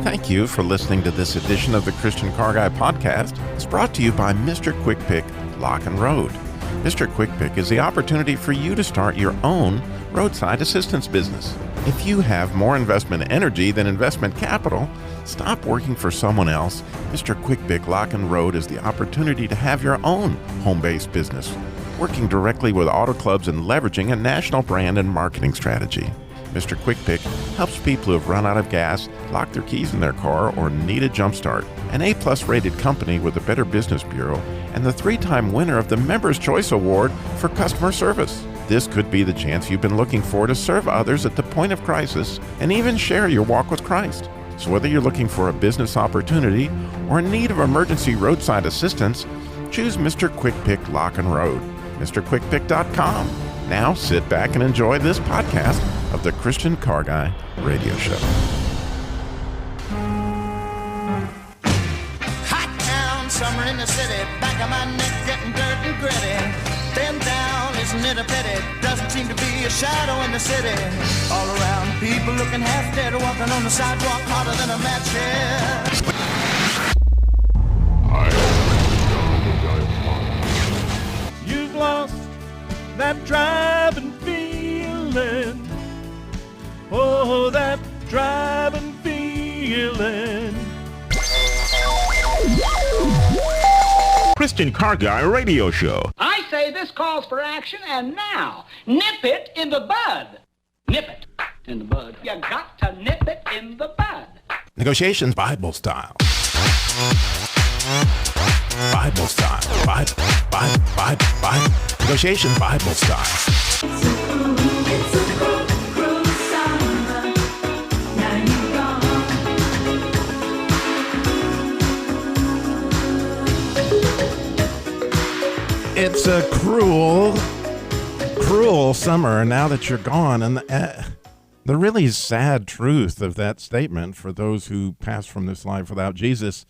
Thank you for listening to this edition of the Christian Car Guy podcast. It's brought to you by Mr. Quick Pick Lock and Road. Mr. Quick Pick is the opportunity for you to start your own roadside assistance business. If you have more investment energy than investment capital, stop working for someone else. Mr. Quick Pick Lock and Road is the opportunity to have your own home-based business, working directly with auto clubs and leveraging a national brand and marketing strategy. Mr. Quick Pick helps people who have run out of gas, locked their keys in their car, or need a jump start. An A-plus rated company with the Better Business Bureau and the 3-time winner of the Members' Choice Award for customer service. This could be the chance you've been looking for to serve others at the point of crisis and even share your walk with Christ. So whether you're looking for a business opportunity or in need of emergency roadside assistance, choose Mr. Quick Pick Lock and Road. MrQuickPick.com. Now sit back and enjoy this podcast of the Christian Car Guy Radio Show. Hot town, summer in the city, back of my neck getting dirt and gritty. Bend down, isn't it a pity? Doesn't seem to be a shadow in the city. All around, people looking half dead, walking on the sidewalk harder than a match here. You've lost that driving feeling. Oh, that driving feeling. Christian Car Guy Radio Show. I say this calls for action, and now, nip it in the bud. Nip it in the bud. You got to nip it in the bud. Negotiations Bible style. Bible style. Bible. Negotiations Bible style. It's a cruel summer now that you're gone. And the really sad truth of that statement for those who pass from this life without Jesus,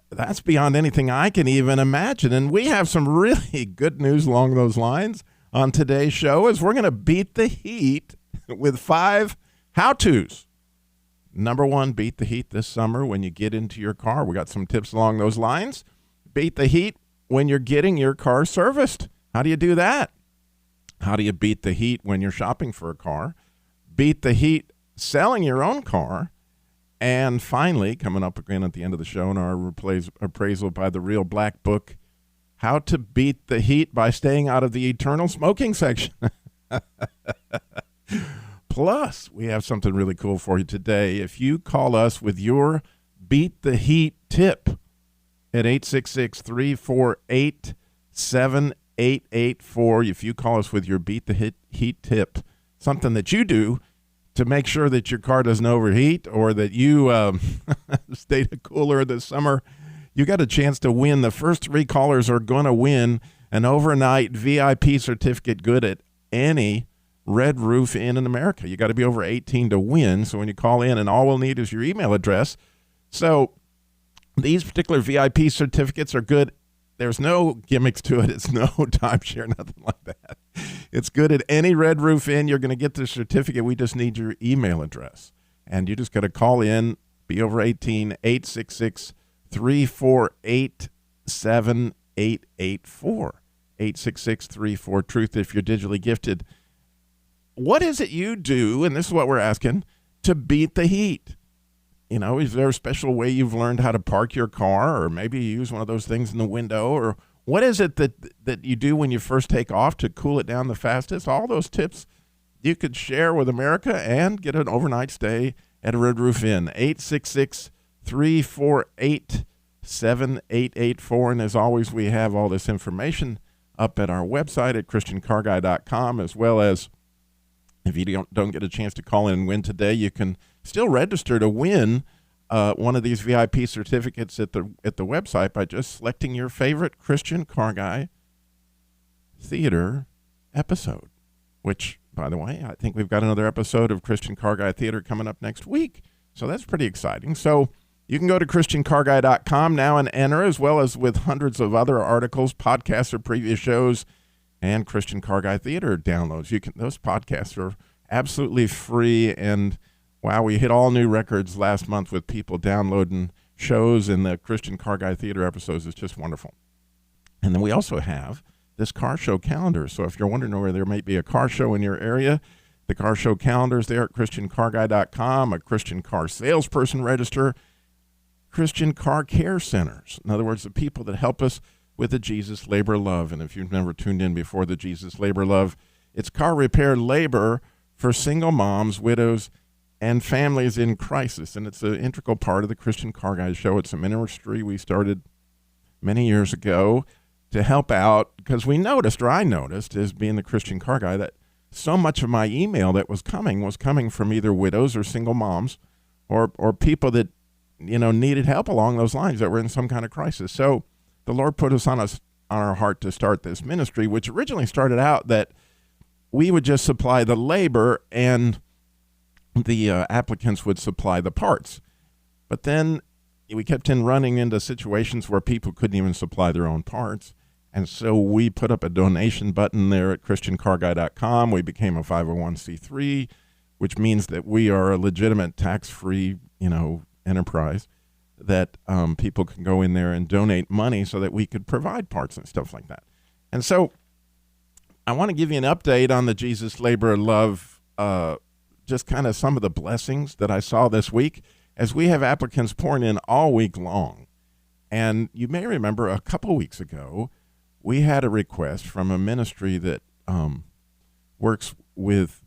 that's beyond anything I can even imagine. And we have some really good news along those lines on today's show as we're going to beat the heat with 5 how-tos. Number 1, beat the heat this summer when you get into your car. We got some tips along those lines. Beat the heat when you're getting your car serviced. How do you do that? How do you beat the heat when you're shopping for a car? Beat the heat selling your own car. And finally, coming up again at the end of the show in our appraisal by the Real Black Book, how to beat the heat by staying out of the eternal smoking section. Plus, we have something really cool for you today. If you call us with your Beat the Heat tip, at 866-348-7884. If you call us with your Beat the Heat tip, something that you do to make sure that your car doesn't overheat or that you stay cooler this summer, you got a chance to win. The first 3 callers are going to win an overnight VIP certificate good at any Red Roof Inn in America. You got to be over 18 to win. So when you call in, and all we'll need is your email address. So these particular VIP certificates are good. There's no gimmicks to it. It's no timeshare, nothing like that. It's good at any Red Roof Inn. You're going to get the certificate. We just need your email address. And you just got to call in, be over 18, 866-348-7884. 866-34-TRUTH if you're digitally gifted. What is it you do, and this is what we're asking, to beat the heat? You know, is there a special way you've learned how to park your car, or maybe you use one of those things in the window, or what is it that you do when you first take off to cool it down the fastest? All those tips you could share with America and get an overnight stay at a Red Roof Inn. 866-348-7884. And as always, we have all this information up at our website at ChristianCarGuy.com, as well as if you don't get a chance to call in and win today, you can still register to win one of these VIP certificates at the website by just selecting your favorite Christian Car Guy Theater episode, which, by the way, I think we've got another episode of Christian Car Guy Theater coming up next week. So that's pretty exciting. So you can go to ChristianCarGuy.com now and enter, as well as with hundreds of other articles, podcasts, or previous shows, and Christian Car Guy Theater downloads. Those podcasts are absolutely free, and Wow, we hit all new records last month with people downloading shows, and the Christian Car Guy Theater episodes. It's just wonderful. And then we also have this car show calendar. So if you're wondering where there might be a car show in your area, the car show calendar is there at ChristianCarGuy.com, a Christian car salesperson register, Christian car care centers. In other words, the people that help us with the Jesus Labor Love. And if you've never tuned in before, the Jesus Labor Love, it's car repair labor for single moms, widows, and families in crisis. And it's an integral part of the Christian Car Guy show. It's a ministry we started many years ago to help out, because we noticed, or I noticed, as being the Christian Car Guy, that so much of my email that was coming from either widows or single moms or people that, needed help along those lines, that were in some kind of crisis. So the Lord put us on our heart to start this ministry, which originally started out that we would just supply the labor and the applicants would supply the parts. But then we kept running into situations where people couldn't even supply their own parts. And so we put up a donation button there at ChristianCarGuy.com. We became a 501c3, which means that we are a legitimate tax-free, enterprise that people can go in there and donate money so that we could provide parts and stuff like that. And so I want to give you an update on the Jesus Labor Love, just kind of some of the blessings that I saw this week, as we have applicants pouring in all week long. And you may remember a couple weeks ago, we had a request from a ministry that works with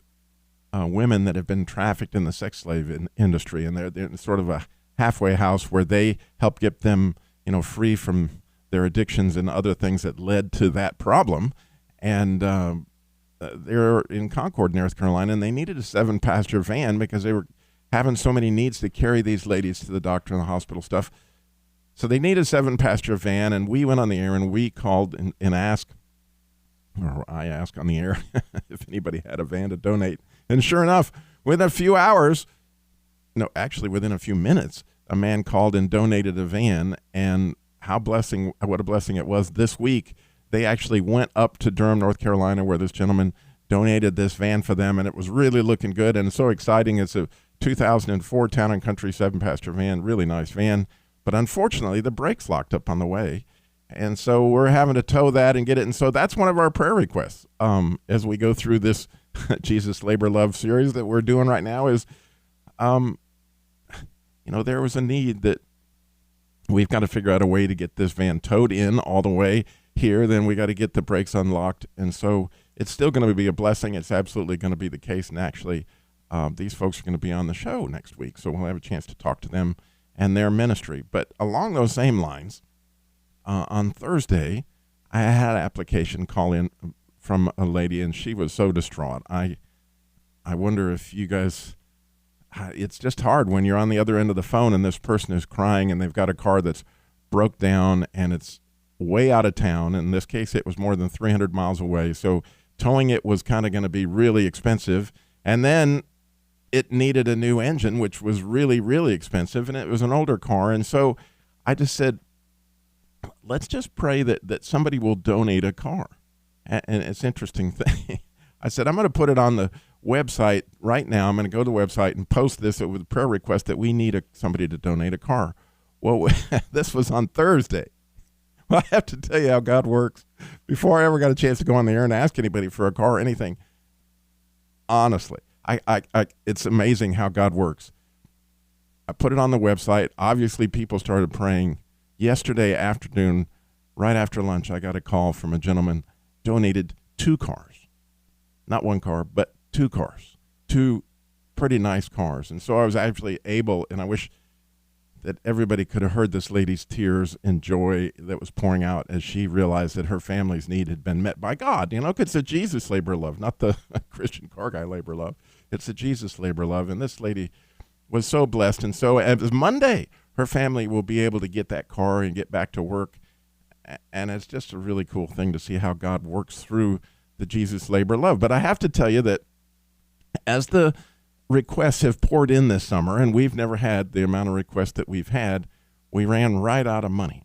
women that have been trafficked in the sex slave industry, and they're sort of a halfway house where they help get them, free from their addictions and other things that led to that problem. And they're in Concord, North Carolina, and they needed a 7-passenger van because they were having so many needs to carry these ladies to the doctor and the hospital stuff. So they need a 7-passenger van, and we went on the air and we called and asked, or I asked on the air, if anybody had a van to donate. And sure enough, within a few hours, within a few minutes, a man called and donated a van. And what a blessing it was. This week, they actually went up to Durham, North Carolina, where this gentleman donated this van for them, and it was really looking good and so exciting. It's a 2004 Town & Country 7-passenger van, really nice van. But unfortunately, the brakes locked up on the way. And so we're having to tow that and get it. And so that's one of our prayer requests as we go through this Jesus Labor Love series that we're doing right now is, there was a need that we've got to figure out a way to get this van towed in all the way here. Then we got to get the brakes unlocked. And so it's still going to be a blessing. It's absolutely going to be the case. And actually, these folks are going to be on the show next week. So we'll have a chance to talk to them and their ministry. But along those same lines, on Thursday, I had an application call in from a lady, and she was so distraught. I wonder if you guys, it's just hard when you're on the other end of the phone and this person is crying and they've got a car that's broke down and it's way out of town. In this case, it was more than 300 miles away. So towing it was kind of going to be really expensive. And then it needed a new engine, which was really, really expensive, and it was an older car. And so I just said, let's just pray that somebody will donate a car. And it's an interesting thing. I said, I'm going to put it on the website right now. I'm going to go to the website and post this with a prayer request that we need somebody to donate a car. Well, this was on Thursday. Well, I have to tell you how God works. Before I ever got a chance to go on the air and ask anybody for a car or anything, honestly, it's amazing how God works. I put it on the website. Obviously, people started praying. Yesterday afternoon, right after lunch, I got a call from a gentleman, donated 2 cars. Not 1 car, but 2 cars. 2 pretty nice cars. And so I was actually able, and I wish that everybody could have heard this lady's tears and joy that was pouring out as she realized that her family's need had been met by God. It's a Jesus labor love, not the Christian Car Guy labor love. It's a Jesus labor love. And this lady was so blessed. And so as Monday, her family will be able to get that car and get back to work. And it's just a really cool thing to see how God works through the Jesus labor love. But I have to tell you that as the requests have poured in this summer, and we've never had the amount of requests that we've had, we ran right out of money.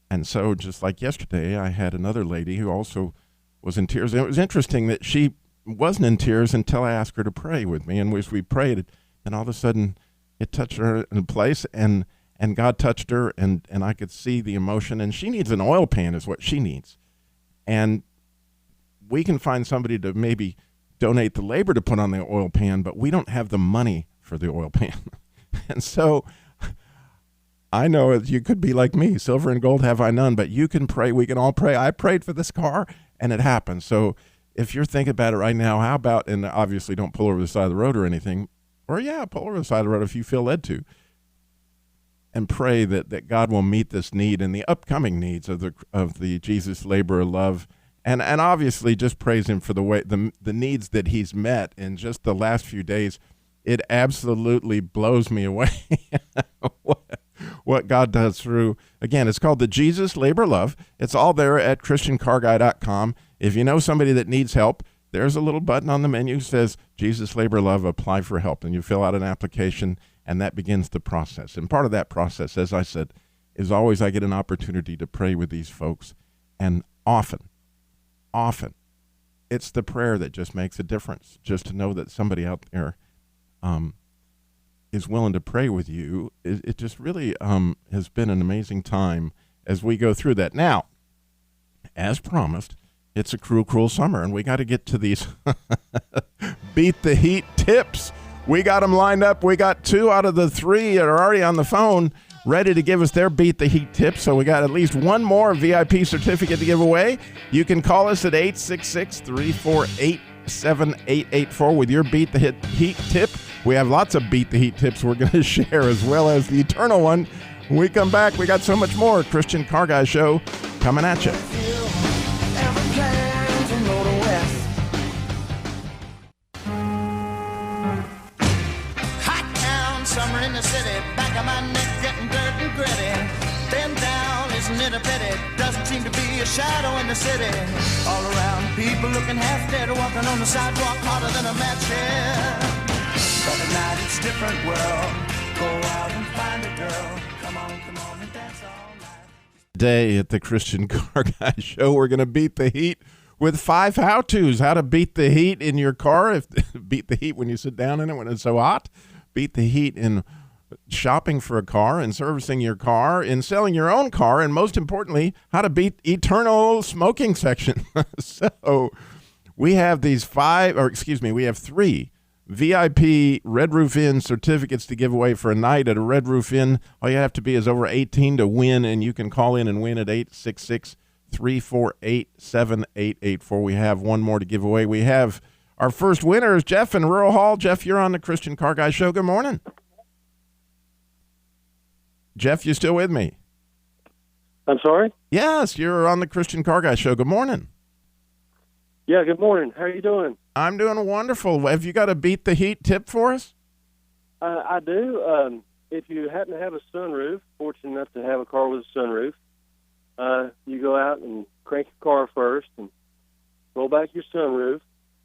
And so just like yesterday, I had another lady who also was in tears. And it was interesting that she wasn't in tears until I asked her to pray with me. And as we prayed, And all of a sudden, it touched her in place, and God touched her, and I could see the emotion. And she needs an oil pan is what she needs. And we can find somebody to maybe donate the labor to put on the oil pan, but we don't have the money for the oil pan. And so I know you could be like me, silver and gold have I none, but you can pray. We can all pray. I prayed for this car, and it happened. So if you're thinking about it right now, how about, and obviously don't pull over the side of the road or anything, or pull over the side of the road if you feel led to, and pray that God will meet this need and the upcoming needs of the Jesus Labor of Love, and obviously just praise him for the needs that he's met in just the last few days. It absolutely blows me away what God does through. Again, it's called the Jesus Labor Love. It's all there at ChristianCarGuy.com. If you know somebody that needs help, there's a little button on the menu that says Jesus Labor Love, apply for help, and you fill out an application, and that begins the process. And part of that process, as I said, is always I get an opportunity to pray with these folks, and often, it's the prayer that just makes a difference, just to know that somebody out there is willing to pray with you. It just really has been an amazing time as we go through that. Now, as promised, it's a cruel summer, and we got to get to these beat the heat tips. We got them lined up. We got 2 out of the 3 that are already on the phone ready to give us their beat the heat tips. So we got at least one more VIP certificate to give away. You can call us at 866-348-7884 with your beat the heat tip. We have lots of beat the heat tips we're going to share, as well as the eternal one. When we come back, we got so much more. Christian Car Guy Show coming at you. Summer in the city, back of my neck getting dirt and gritty. Bend down, isn't it a pity? Doesn't seem to be a shadow in the city. All around, people looking half dead, walking on the sidewalk harder than a match here. But at night it's different world. Go out and find a girl. Come on and dance all night. Today at the Christian Car Guy Show, we're going to beat the heat with 5 how-tos. How to beat the heat in your car. Beat the heat when you sit down in it when it's so hot. Beat the heat in shopping for a car and servicing your car, in selling your own car, and most importantly, how to beat eternal smoking section. So we have we have 3 VIP Red Roof Inn certificates to give away for a night at a Red Roof Inn. All you have to be is over 18 to win, and you can call in and win at 866-348-7884. We have one more to give away. We have our first winner is Jeff in Rural Hall. Jeff, you're on the Christian Car Guy Show. Good morning. Jeff, you still with me? I'm sorry? Yes, you're on the Christian Car Guy Show. Good morning. Yeah, good morning. How are you doing? I'm doing wonderful. Have you got a beat the heat tip for us? I do. If you happen to have a sunroof, fortunate enough to have a car with a sunroof, you go out and crank your car first and roll back your sunroof.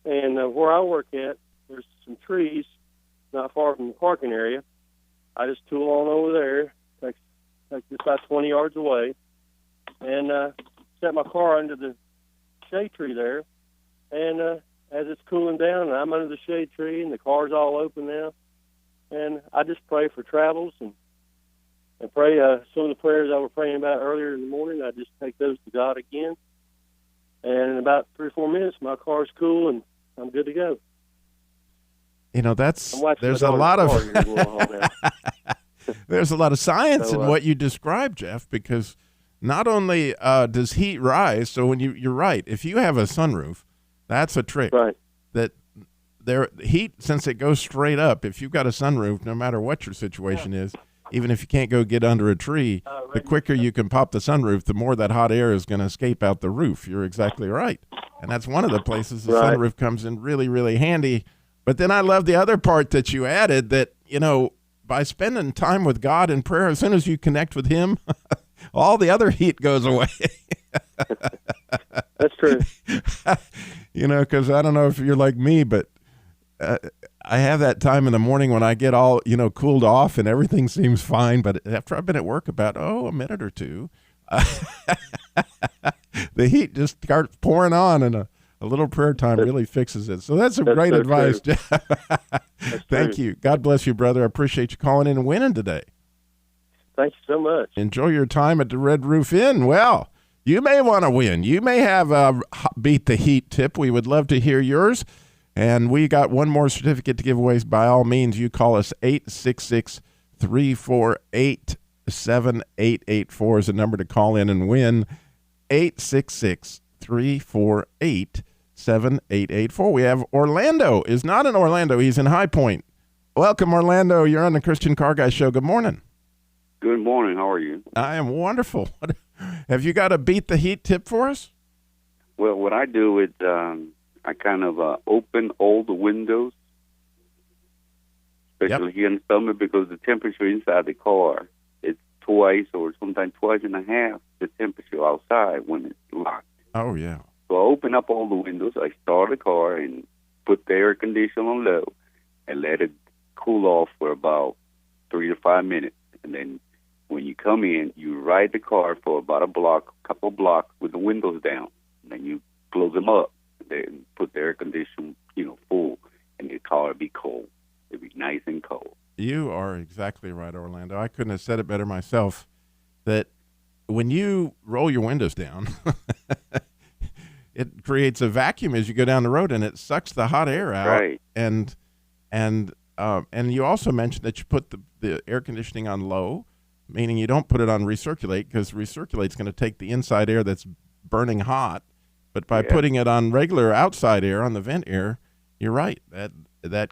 And where I work at, there's some trees not far from the parking area. I just tool on over there, like just about 20 yards away, and set my car under the shade tree there. And as it's cooling down, and I'm under the shade tree, and the car's all open now, and I just pray for travels and pray some of the prayers I was praying about earlier in the morning. I just take those to God again. And in about 3 or 4 minutes, my car's cool, and I'm good to go. You know, there's a lot of there's a lot of science in what you described, Jeff, because not only does heat rise, so when you're right, if you have a sunroof, that's a trick. Right. That heat, since it goes straight up, if you've got a sunroof, no matter what your situation is, even if you can't go get under a tree, the quicker you can pop the sunroof, the more that hot air is going to escape out the roof. You're exactly right. And that's one of the places the sunroof comes in really, really handy. But then I love the other part that you added, that, you know, by spending time with God in prayer, as soon as you connect with him, all the other heat goes away. That's true. You know, because I don't know if you're like me, but I have that time in the morning when I get all, cooled off and everything seems fine. But after I've been at work about, a minute or two, the heat just starts pouring on, and A little prayer time really fixes it. So that's some That's great so advice, true. Jeff. Thank true. you. God bless you, brother. I appreciate you calling in and winning today. Thank you so much. Enjoy your time at the Red Roof Inn. Well, you may want to win. You may have a Beat the Heat tip. We would love to hear yours. And we got one more certificate to give away. By all means, you call us 866-348-7884 is the number to call in and win. 866-348-7884. We have Orlando. Is not in Orlando. He's in High Point. Welcome, Orlando. You're on the Christian Car Guy Show. Good morning. Good morning. How are you? I am wonderful. Have you got a Beat the Heat tip for us? Well, what I do is I kind of open all the windows, especially here in the summer, because the temperature inside the car is twice or sometimes twice and a half the temperature outside when it's locked. Oh, yeah. So I open up all the windows, I start the car and put the air conditioner on low and let it cool off for about 3 to 5 minutes. And then when you come in, you ride the car for about a couple blocks with the windows down. And then you close them up and then put the air conditioner, full, and the car will be cold. It'll be nice and cold. You are exactly right, Orlando. I couldn't have said it better myself, that when you roll your windows down, it creates a vacuum as you go down the road, and it sucks the hot air out. Right. And you also mentioned that you put the air conditioning on low, meaning you don't put it on recirculate, because recirculate's going to take the inside air that's burning hot. But by putting it on regular outside air, on the vent air, you're right. That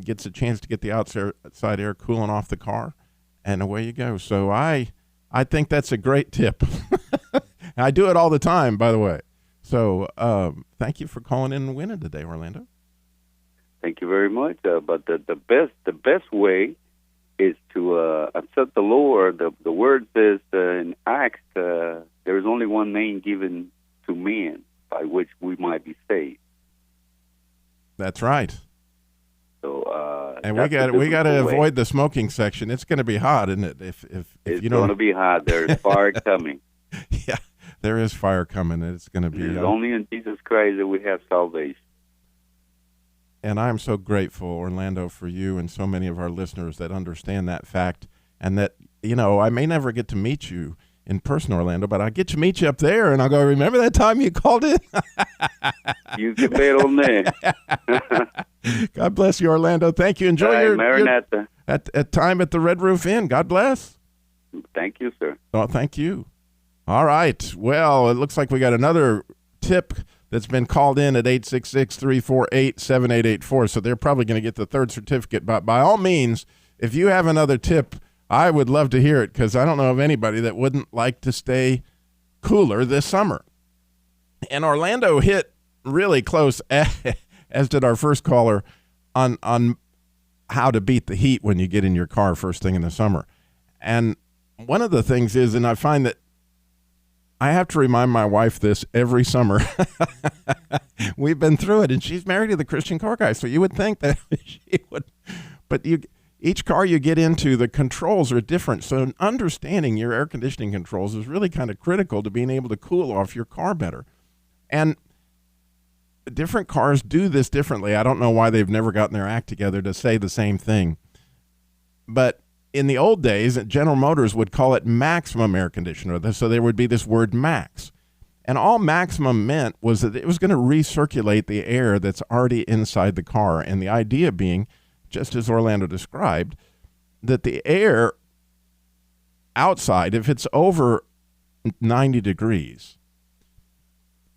gets a chance to get the outside air cooling off the car, and away you go. So I think that's a great tip. I do it all the time, by the way. So thank you for calling in and winning today, Orlando. Thank you very much. But the best way is to accept the Lord. The word says in Acts, there is only one name given to men by which we might be saved. That's right. So and we got to avoid the smoking section. It's going to be hot, isn't it? If it's you don't, going to be hot. There's fire coming. Yeah, there is fire coming. It's going to be It's only in Jesus Christ that we have salvation. And I'm so grateful, Orlando, for you and so many of our listeners that understand that fact, and that, I may never get to meet you in person, Orlando, but I get to meet you up there, and I'll go, remember that time you called in? You can bet on that. God bless you, Orlando. Thank you. Enjoy your Maranatha. At time at the Red Roof Inn. God bless. Thank you, sir. Oh, thank you. All right. Well, it looks like we got another tip that's been called in at 866-348-7884. So they're probably going to get the third certificate. But by all means, if you have another tip, I would love to hear it, because I don't know of anybody that wouldn't like to stay cooler this summer. And Orlando hit really close, as did our first caller, on how to beat the heat when you get in your car first thing in the summer. And one of the things is, and I find that I have to remind my wife this every summer. We've been through it, and she's married to the Christian Car Guy, so you would think that she would. But each car you get into, the controls are different. So understanding your air conditioning controls is really kind of critical to being able to cool off your car better. And different cars do this differently. I don't know why they've never gotten their act together to say the same thing. But in the old days, General Motors would call it maximum air conditioner. So there would be this word max. And all maximum meant was that it was going to recirculate the air that's already inside the car. And the idea being, just as Orlando described, that the air outside, if it's over 90 degrees,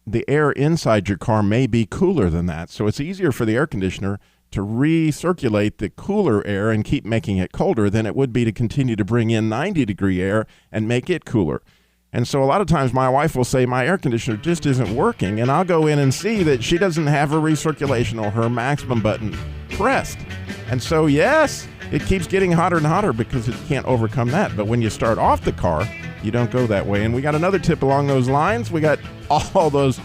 the air inside your car may be cooler than that. So it's easier for the air conditioner to recirculate the cooler air and keep making it colder than it would be to continue to bring in 90-degree air and make it cooler. And so a lot of times my wife will say, my air conditioner just isn't working, and I'll go in and see that she doesn't have her recirculation or her maximum button pressed. And so, yes, it keeps getting hotter and hotter because it can't overcome that. But when you start off the car, you don't go that way. And we got another tip along those lines. We got all those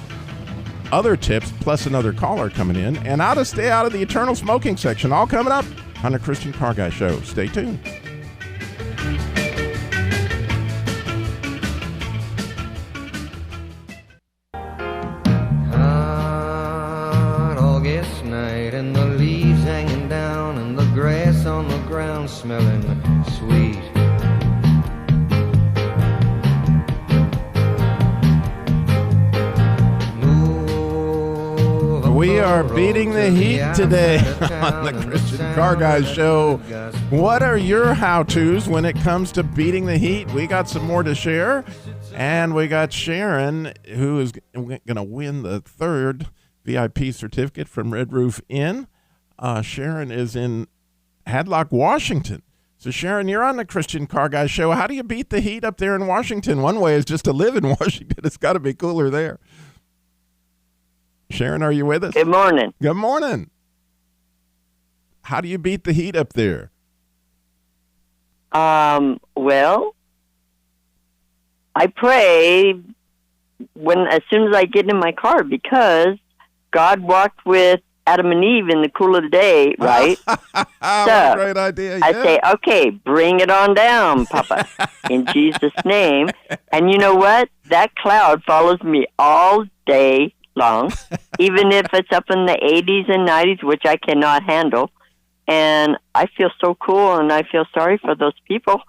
other tips plus another caller coming in, and how to stay out of the eternal smoking section, all coming up on the Christian Car Guy Show. Stay tuned. sweet. We are beating the heat today on the Christian Car Guys Show. What are your how-tos when it comes to beating the heat? We got some more to share, and we got Sharon, who is going to win the third VIP certificate from Red Roof Inn. Sharon is in Hadlock, Washington. So, Sharon, you're on the Christian Car Guys Show. How do you beat the heat up there in Washington? One way is just to live in Washington. It's got to be cooler there. Sharon, are you with us? Good morning. Good morning. How do you beat the heat up there? Well, I pray as soon as I get in my car, because God walked with Adam and Eve in the cool of the day, right? What a great idea. I say, okay, bring it on down, Papa, in Jesus' name. And you know what? That cloud follows me all day long, even if it's up in the 80s and 90s, which I cannot handle. And I feel so cool, and I feel sorry for those people,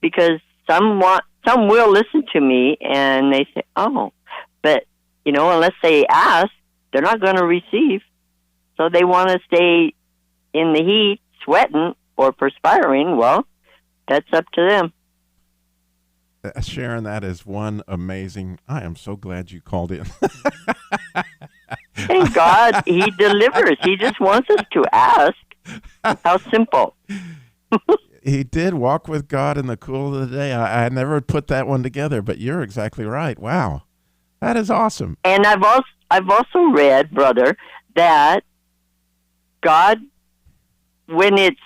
because some will listen to me, and they say, oh, but, unless they ask, they're not going to receive. So they want to stay in the heat, sweating or perspiring. Well, that's up to them. Sharon, that is one amazing. I am so glad you called in. Thank God he delivers. He just wants us to ask. How simple. He did walk with God in the cool of the day. I never put that one together, but you're exactly right. Wow. That is awesome. And I've also read, brother, that God, when it's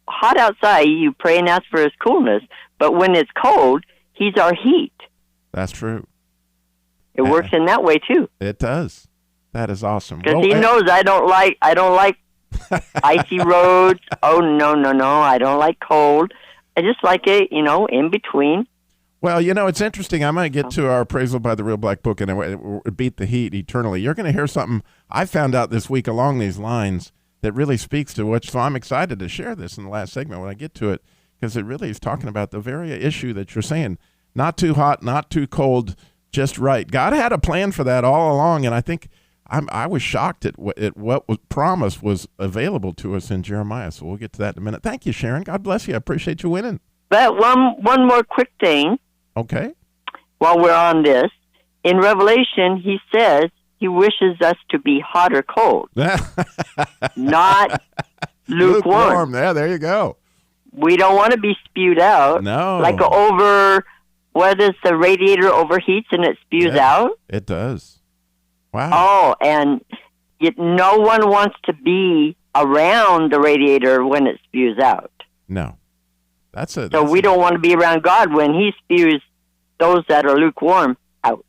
hot outside, you pray and ask for his coolness. But when it's cold, he's our heat. That's true. It works in that way too. It does. That is awesome. Because he knows I don't like icy roads. Oh, no. I don't like cold. I just like it, in between. Well, it's interesting. I might get to our appraisal by the Real Black Book and beat the heat eternally. You're going to hear something I found out this week along these lines that really speaks to which. So I'm excited to share this in the last segment when I get to it, because it really is talking about the very issue that you're saying. Not too hot, not too cold, just right. God had a plan for that all along, and I think I was shocked at what was promised was available to us in Jeremiah. So we'll get to that in a minute. Thank you, Sharon. God bless you. I appreciate you winning. But one more quick thing. Okay. While we're on this, in Revelation, he says he wishes us to be hot or cold, not lukewarm. Yeah, there you go. We don't want to be spewed out. No. Like what is the radiator overheats and it spews out? It does. Wow. Oh, and no one wants to be around the radiator when it spews out. No. So we don't want to be around God when he spews those that are lukewarm out.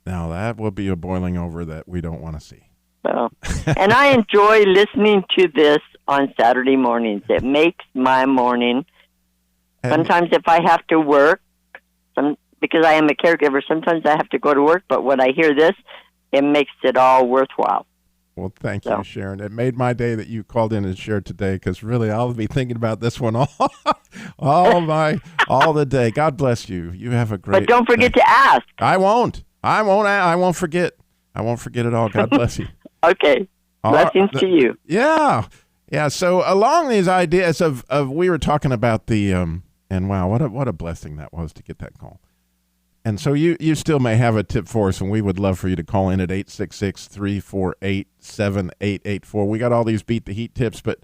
Now that will be a boiling over that we don't want to see. So, and I enjoy listening to this on Saturday mornings. It makes my morning. Sometimes if I have to work, because I am a caregiver, sometimes I have to go to work, but when I hear this, it makes it all worthwhile. Well, thank you, Sharon. It made my day that you called in and shared today, because really I'll be thinking about this one all the day. God bless you. You have a great. But don't forget to ask. I won't forget. I won't forget at all. God bless you. Okay. Blessings to you. Yeah. Yeah. So along these ideas of we were talking about the and wow, what a blessing that was to get that call. And so you still may have a tip for us, and we would love for you to call in at 866-348-7884. We got all these beat the heat tips, but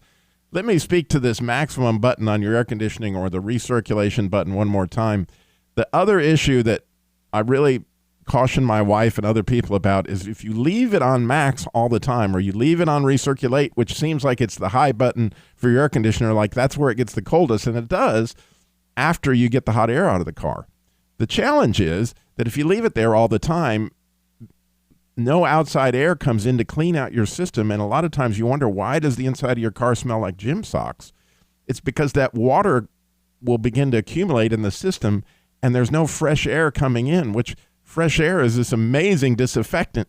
let me speak to this maximum button on your air conditioning or the recirculation button one more time. The other issue that I really caution my wife and other people about is if you leave it on max all the time, or you leave it on recirculate, which seems like it's the high button for your air conditioner, like that's where it gets the coldest, and it does after you get the hot air out of the car. The challenge is that if you leave it there all the time, no outside air comes in to clean out your system, and a lot of times you wonder, why does the inside of your car smell like gym socks? It's because that water will begin to accumulate in the system, and there's no fresh air coming in, which fresh air is this amazing disinfectant.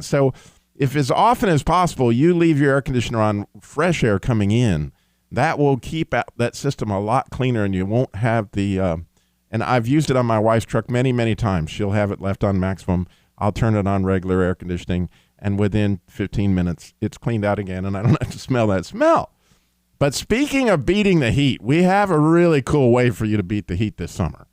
So if as often as possible you leave your air conditioner on fresh air coming in, that will keep that system a lot cleaner, and you won't have the and I've used it on my wife's truck many, many times. She'll have it left on maximum. I'll turn it on regular air conditioning, and within 15 minutes, it's cleaned out again, and I don't have to smell that smell. But speaking of beating the heat, we have a really cool way for you to beat the heat this summer.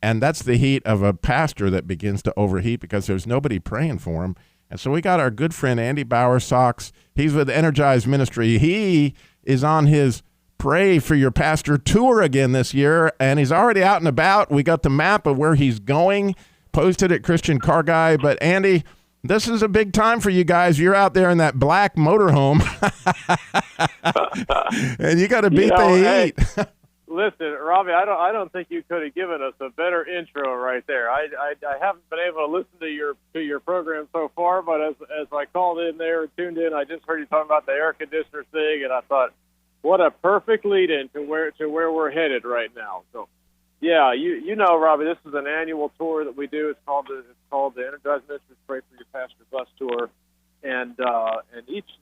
And that's the heat of a pastor that begins to overheat because there's nobody praying for him. And so we got our good friend Andy Bowersox. He's with Energize Ministry. He is on his Pray for Your Pastor tour again this year, and he's already out and about. We got the map of where he's going posted at Christian Car Guy. But Andy, this is a big time for you guys. You're out there in that black motorhome, and you got to beat the heat. Hey, listen, Robbie, I don't think you could have given us a better intro right there. I haven't been able to listen to your program so far, but as I called in there and tuned in, I just heard you talking about the air conditioner thing, and I thought, what a perfect lead-in to where we're headed right now. So, yeah, you know, Robbie, this is an annual tour that we do. It's called the Energize Ministries Pray for Your Pastor Bus Tour, and the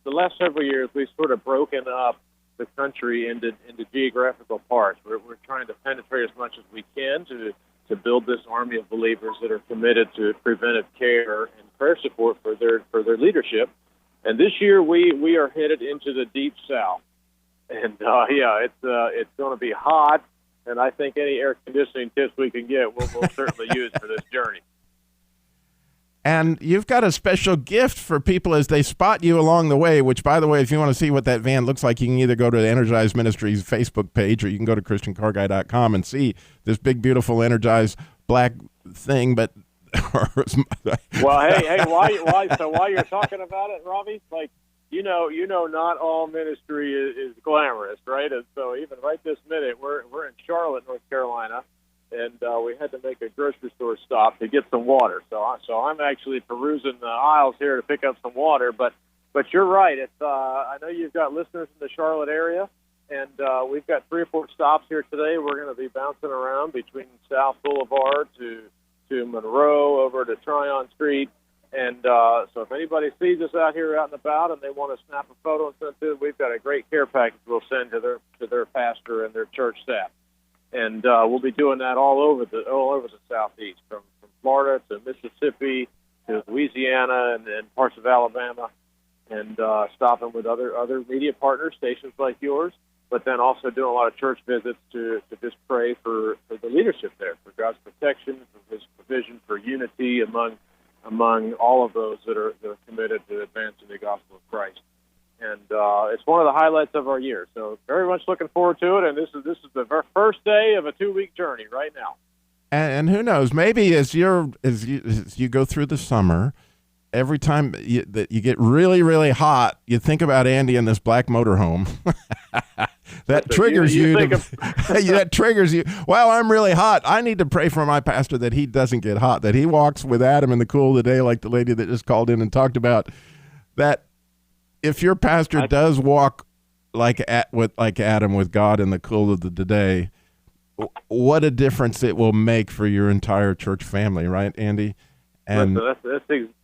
last several years we've sort of broken up the country into geographical parts. We're trying to penetrate as much as we can to build this army of believers that are committed to preventive care and prayer support for their leadership. And this year we are headed into the Deep South. And it's going to be hot, and I think any air conditioning tips we can get, we'll certainly use for this journey. And you've got a special gift for people as they spot you along the way, which, by the way, if you want to see what that van looks like, you can either go to the Energize Ministries Facebook page or you can go to ChristianCarGuy.com and see this big, beautiful Energize black thing. But well, hey, while you're talking about it, Robbie, like, you know, not all ministry is glamorous, right? And so even right this minute, we're in Charlotte, North Carolina, and we had to make a grocery store stop to get some water. So I'm actually perusing the aisles here to pick up some water. But you're right. It's I know you've got listeners in the Charlotte area, and we've got 3 or 4 stops here today. We're going to be bouncing around between South Boulevard to Monroe over to Tryon Street. And so if anybody sees us out here out and about and they want to snap a photo and send it to them, we've got a great care package we'll send to their pastor and their church staff. And we'll be doing that all over the Southeast, from Florida to Mississippi to Louisiana and parts of Alabama, and stopping with other media partners, stations like yours, but then also doing a lot of church visits to just pray for the leadership there, for God's protection, for His provision, for unity among all of those that are committed to advancing the gospel of Christ. And it's one of the highlights of our year. So very much looking forward to it. And this is the first day of a 2-week journey right now. And who knows, maybe as you go through the summer, every time that you get really, really hot, you think about Andy in this black motorhome. That triggers you. That triggers you. Well, I'm really hot. I need to pray for my pastor that he doesn't get hot, that he walks with Adam in the cool of the day, like the lady that just called in and talked about that. If your pastor does walk like Adam with God in the cool of the day, what a difference it will make for your entire church family, right, Andy? And that's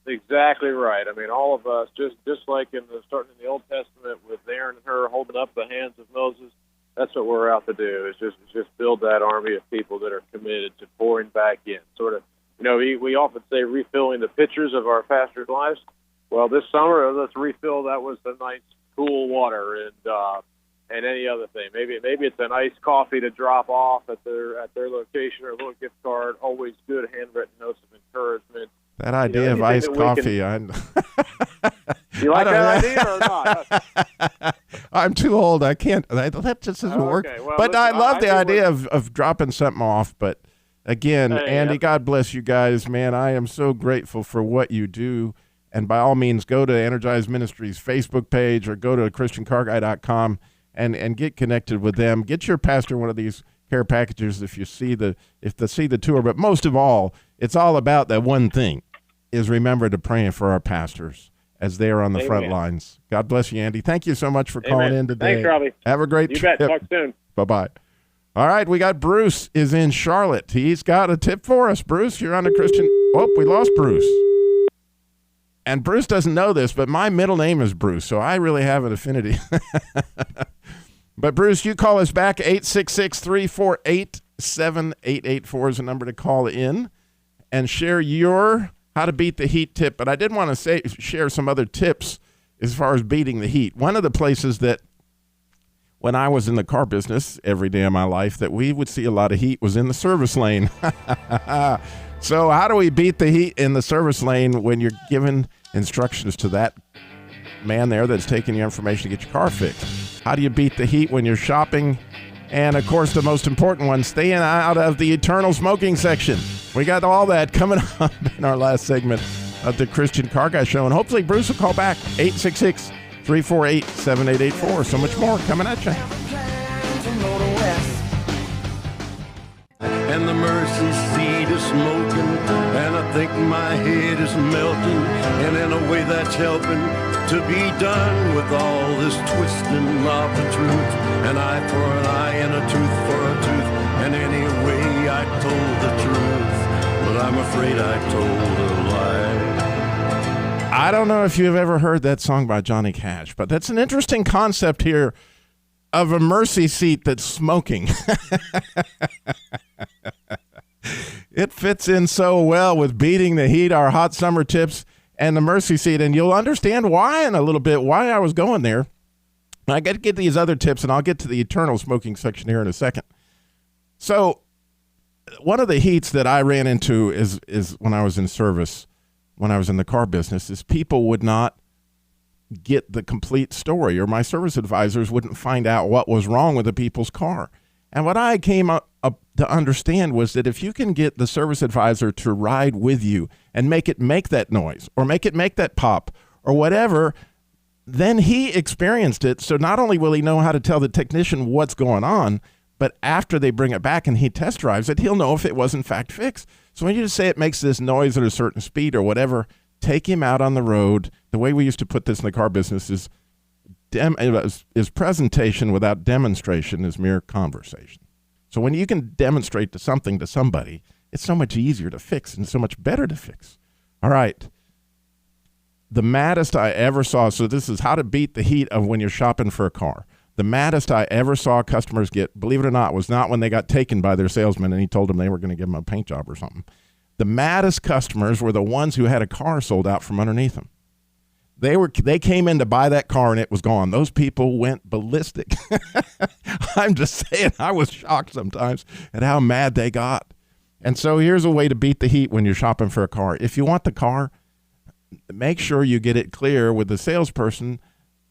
exactly right. I mean, all of us, just like starting in the Old Testament with Aaron and her holding up the hands of Moses, that's what we're out to do, is just build that army of people that are committed to pouring back in. Sort of, we often say refilling the pitchers of our pastors' lives. Well, this summer, let's refill that with the nice, cool water and any other thing. Maybe it's an iced coffee to drop off at their location, or a little gift card. Always good handwritten notes of encouragement. That idea of iced coffee, you like that idea or not? I'm too old. I can't. That just doesn't work. Well, but listen, I love the idea of dropping something off. But again, Andy, God bless you guys, man. I am so grateful for what you do. And by all means, go to Energize Ministries Facebook page or go to ChristianCarGuy.com and get connected with them. Get your pastor one of these care packages if you see the tour. But most of all, it's all about that one thing, is remember to pray for our pastors as they are on the front lines. God bless you, Andy. Thank you so much for calling in today. Thanks, Robbie. Have a great trip. You bet. Talk soon. Bye-bye. All right, we got Bruce is in Charlotte. He's got a tip for us. Bruce, you're on a Christian. Oh, we lost Bruce. And Bruce doesn't know this, but my middle name is Bruce, so I really have an affinity. But, Bruce, you call us back. 866-348-7884 is the number to call in and share your how to beat the heat tip. But I did want to share some other tips as far as beating the heat. One of the places that when I was in the car business every day of my life that we would see a lot of heat was in the service lane. So how do we beat the heat in the service lane when you're given instructions to that man there that's taking your information to get your car fixed? How do you beat the heat when you're shopping? And, of course, the most important one, staying out of the eternal smoking section. We got all that coming up in our last segment of the Christian Car Guy Show. And hopefully Bruce will call back, 866-348-7884. So much more coming at you. And the mercy seat is smoking, and I think my head is melting, and in a way that's helping to be done with all this twisting of the truth. An eye for an eye and a tooth for a tooth, and anyway I told the truth, but I'm afraid I told a lie. I don't know if you've ever heard that song by Johnny Cash, but that's an interesting concept here of a mercy seat that's smoking. It fits in so well with beating the heat, our hot summer tips, and the mercy seat. And you'll understand why in a little bit, why I was going there. I got to get these other tips, and I'll get to the eternal smoking section here in a second. So one of the heats that I ran into is when I was in service, when I was in the car business, is people would not get the complete story, or my service advisors wouldn't find out what was wrong with the people's car. And what I came up to understand was that if you can get the service advisor to ride with you and make that noise, or make it make that pop, or whatever, then he experienced it. So not only will he know how to tell the technician what's going on, but after they bring it back and he test drives it, he'll know if it was in fact fixed. So when you just say it makes this noise at a certain speed or whatever, take him out on the road. The way we used to put this in the car business is presentation without demonstration is mere conversation. So when you can demonstrate something to somebody, it's so much easier to fix and so much better to fix. All right. The maddest I ever saw, so this is how to beat the heat of when you're shopping for a car. The maddest I ever saw customers get, believe it or not, was not when they got taken by their salesman and he told them they were going to give them a paint job or something. The maddest customers were the ones who had a car sold out from underneath them. They came in to buy that car and it was gone. Those people went ballistic. I'm just saying, I was shocked sometimes at how mad they got. And so here's a way to beat the heat when you're shopping for a car. If you want the car, make sure you get it clear with the salesperson.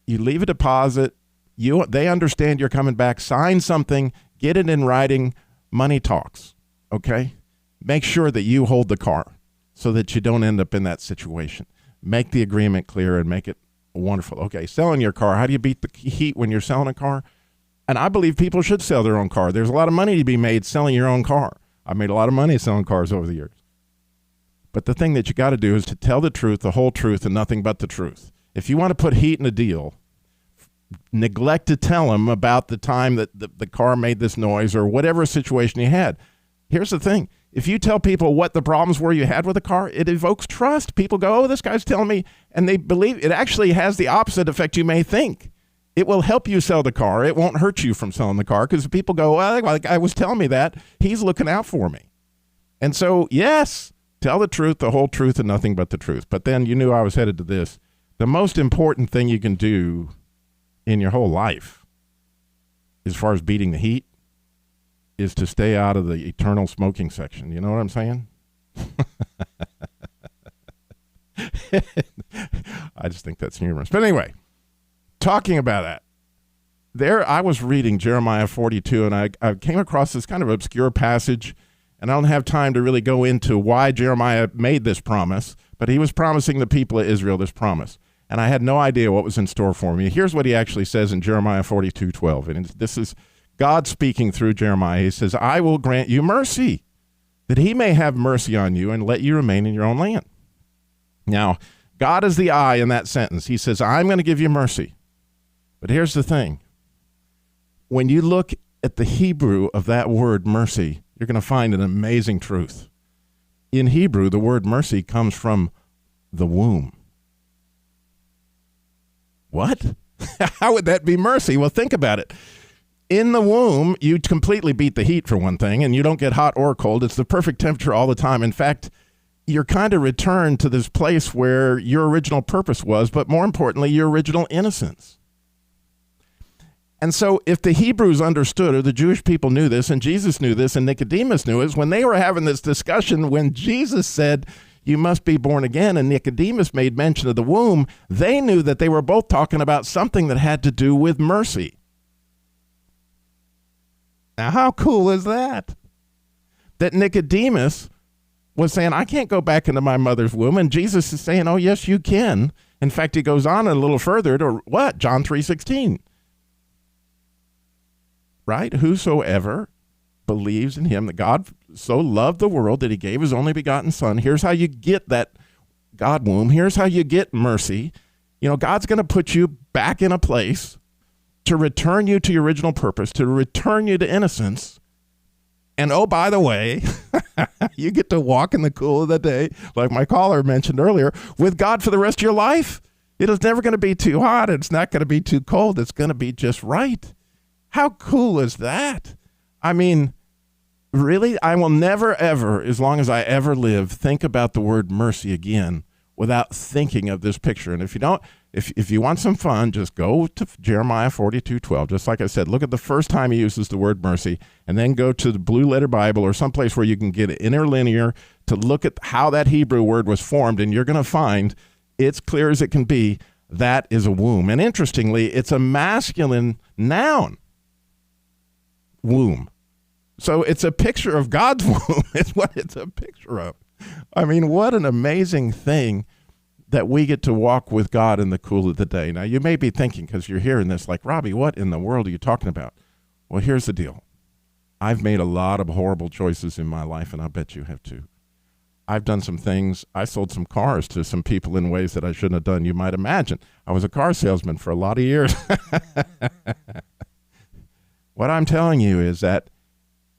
You leave a deposit. They understand you're coming back. Sign something. Get it in writing. Money talks. Okay? Make sure that you hold the car so that you don't end up in that situation. Make the agreement clear and make it wonderful. Okay, selling your car. How do you beat the heat when you're selling a car? And I believe people should sell their own car. There's a lot of money to be made selling your own car. I made a lot of money selling cars over the years. But the thing that you got to do is to tell the truth, the whole truth, and nothing but the truth. If you want to put heat in a deal, neglect to tell them about the time that the car made this noise or whatever situation you had. Here's the thing. If you tell people what the problems were you had with the car, it evokes trust. People go, oh, this guy's telling me, and they believe it. Actually has the opposite effect you may think. It will help you sell the car. It won't hurt you from selling the car because people go, well, the guy was telling me that. He's looking out for me. And so, yes, tell the truth, the whole truth, and nothing but the truth. But then you knew I was headed to this. The most important thing you can do in your whole life, as far as beating the heat, is to stay out of the eternal smoking section. You know what I'm saying? I just think that's humorous. But anyway, talking about that, I was reading Jeremiah 42, and I came across this kind of obscure passage, and I don't have time to really go into why Jeremiah made this promise, but he was promising the people of Israel this promise. And I had no idea what was in store for me. Here's what he actually says in Jeremiah 42:12, and this is God speaking through Jeremiah. He says, I will grant you mercy, that he may have mercy on you and let you remain in your own land. Now, God is the I in that sentence. He says, I'm going to give you mercy. But here's the thing. When you look at the Hebrew of that word mercy, you're going to find an amazing truth. In Hebrew, the word mercy comes from the womb. What? How would that be mercy? Well, think about it. In the womb, you completely beat the heat for one thing, and you don't get hot or cold. It's the perfect temperature all the time. In fact, you're kind of returned to this place where your original purpose was, but more importantly, your original innocence. And so if the Hebrews understood, or the Jewish people knew this, and Jesus knew this, and Nicodemus knew it, when they were having this discussion, when Jesus said, you must be born again, and Nicodemus made mention of the womb, they knew that they were both talking about something that had to do with mercy. Now, how cool is that? That Nicodemus was saying, I can't go back into my mother's womb. And Jesus is saying, oh, yes, you can. In fact, he goes on a little further to what? John 3:16. Right? Whosoever believes in him, that God so loved the world that he gave his only begotten son. Here's how you get that God womb. Here's how you get mercy. You know, God's going to put you back in a place to return you to your original purpose, to return you to innocence. And oh, by the way, you get to walk in the cool of the day, like my caller mentioned earlier, with God for the rest of your life. It is never going to be too hot. It's not going to be too cold. It's going to be just right. How cool is that? I mean, really, I will never, ever, as long as I ever live, think about the word mercy again without thinking of this picture. And if you don't, if you want some fun, just go to Jeremiah 42:12. Just like I said, look at the first time he uses the word mercy, and then go to the Blue Letter Bible or someplace where you can get interlinear to look at how that Hebrew word was formed, and you're going to find it's clear as it can be that is a womb. And interestingly, it's a masculine noun, womb. So it's a picture of God's womb. It's what it's a picture of. I mean, what an amazing thing that we get to walk with God in the cool of the day. Now, you may be thinking, because you're hearing this, like, Robbie, what in the world are you talking about? Well, here's the deal. I've made a lot of horrible choices in my life, and I bet you have too. I've done some things. I sold some cars to some people in ways that I shouldn't have done. You might imagine. I was a car salesman for a lot of years. What I'm telling you is that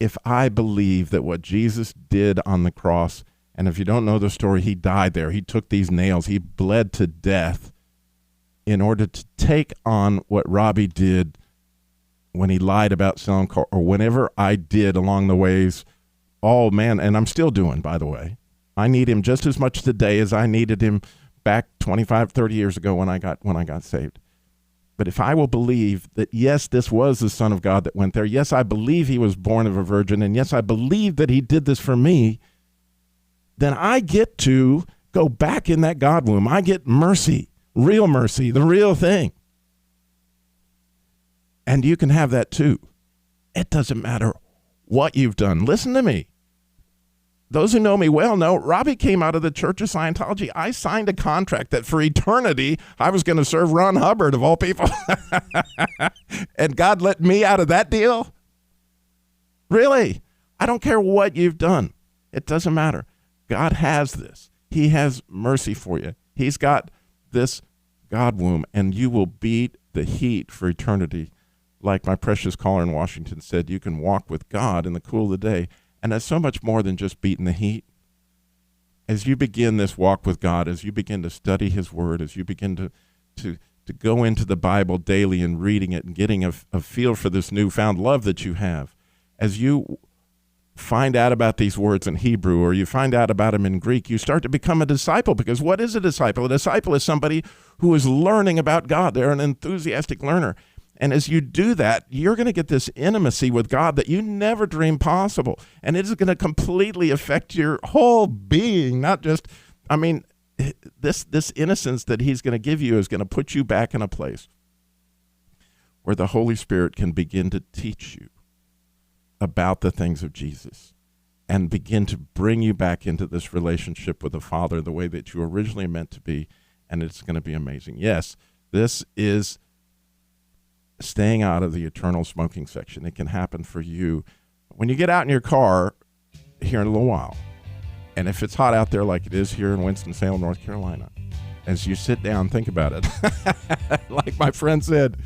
if I believe that what Jesus did on the cross, and if you don't know the story, he died there. He took these nails. He bled to death in order to take on what Robbie did when he lied about selling car, or whenever I did along the ways. Oh, man, and I'm still doing, by the way. I need him just as much today as I needed him back 25, 30 years ago when I got saved. But if I will believe that, yes, this was the Son of God that went there. Yes, I believe he was born of a virgin. And yes, I believe that he did this for me. Then I get to go back in that God womb. I get mercy, the real thing. And you can have that too. It doesn't matter what you've done. Listen to me. Those who know me well know Robbie came out of the Church of Scientology. I signed a contract that for eternity I was going to serve Ron Hubbard, of all people. And God let me out of that deal? Really? I don't care what you've done. It doesn't matter. God has this. He has mercy for you. He's got this God womb, and you will beat the heat for eternity. Like my precious caller in Washington said, you can walk with God in the cool of the day. And that's so much more than just beating the heat. As you begin this walk with God, as you begin to study his word, as you begin to go into the Bible daily and reading it and getting a feel for this newfound love that you have, as you find out about these words in Hebrew, or you find out about them in Greek, you start to become a disciple. Because what is a disciple? A disciple is somebody who is learning about God. They're an enthusiastic learner. And as you do that, you're going to get this intimacy with God that you never dreamed possible. And it is going to completely affect your whole being, not just, I mean, this innocence that he's going to give you is going to put you back in a place where the Holy Spirit can begin to teach you about the things of Jesus and begin to bring you back into this relationship with the Father the way that you originally meant to be. And it's going to be amazing. Yes, this is staying out of the eternal smoking section. It can happen for you when you get out in your car here in a little while. And if it's hot out there like it is here in Winston-Salem, North Carolina, as you sit down, think about it. Like my friend said,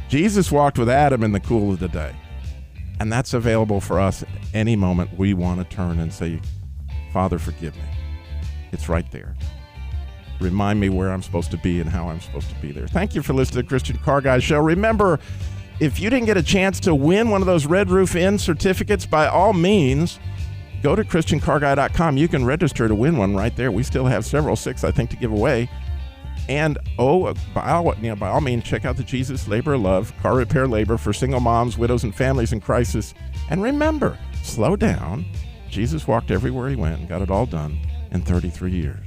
Jesus walked with Adam in the cool of the day. And that's available for us at any moment we want to turn and say, Father, forgive me. It's right there. Remind me where I'm supposed to be and how I'm supposed to be there. Thank you for listening to the Christian Car Guy Show. Remember, if you didn't get a chance to win one of those Red Roof Inn certificates, by all means, go to ChristianCarGuy.com. You can register to win one right there. We still have 6, I think, to give away. And by all means, check out the Jesus Labor of Love car repair labor for single moms, widows, and families in crisis. And remember, slow down. Jesus walked everywhere he went and got it all done in 33 years.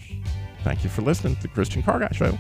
Thank you for listening to the Christian Car Guy Show.